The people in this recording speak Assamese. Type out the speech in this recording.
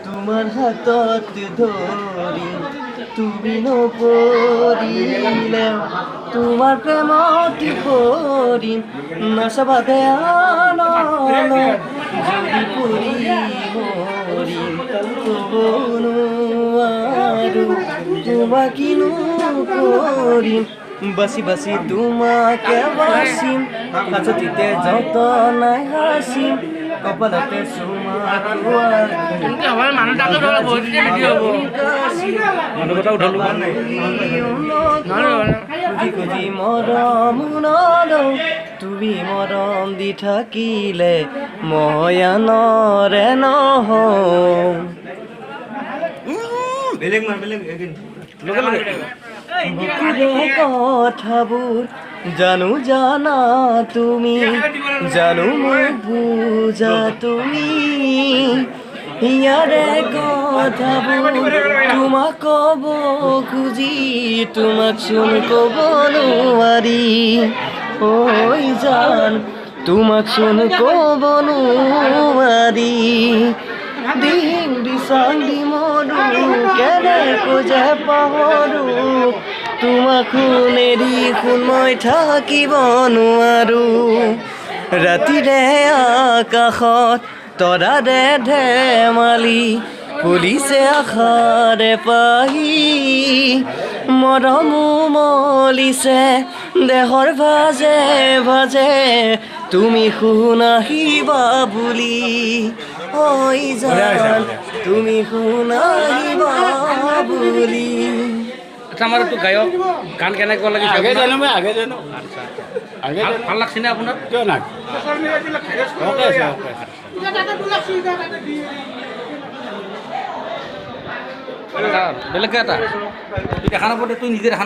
তোমাৰ হাতত ধৰি তুমি নপৰিলে তোমাৰ প্ৰেমত পৰিম নাচাবাতে আনন্দ যদি পৰি মৰিম ক'বনো আৰু তোমাক কিনো কৰিম বাচি বাচি তোমাকে বাচিম কাষতে যতনাই হাচিম কপালতে চুমা খুজি মৰম নলওঁ তুমি মৰম দি থাকিলে মই আনৰে নহওঁ বুকুৰে কথাবোৰ জানো জানা তুমি জানো মোক বুজা তুমি ইয়াৰে কথাবোৰ তোমাক ক'ব খুজি তোমাক চোন ক'ব নোৱাৰি ঐ জান তোমাক চোন ক'ব নোৱাৰি দিম দিচাং দি মৰো কেনেকৈ যে পাহৰো তোমাক শুন এৰি শুন মই থাকিব নোৱাৰো ৰাতিৰে আকাশত তৰাৰে ধেমালি ফুলিছে আশাৰে পাহি মৰমো মলিছে দেহৰ ভাজে ভাজে তুমি শুন আহিবা বুলি ঐ জান তুমি শুন আহিবা বুলি আমাৰ তো গায়ক গান কেনেকুৱা লাগিছে আগে জানো মই আগে জানো ভাল লাগছে নে আপোনাৰ কিয় নাই বেলেগকে এটা দেখা নাপাতে তুই নিজে দেখা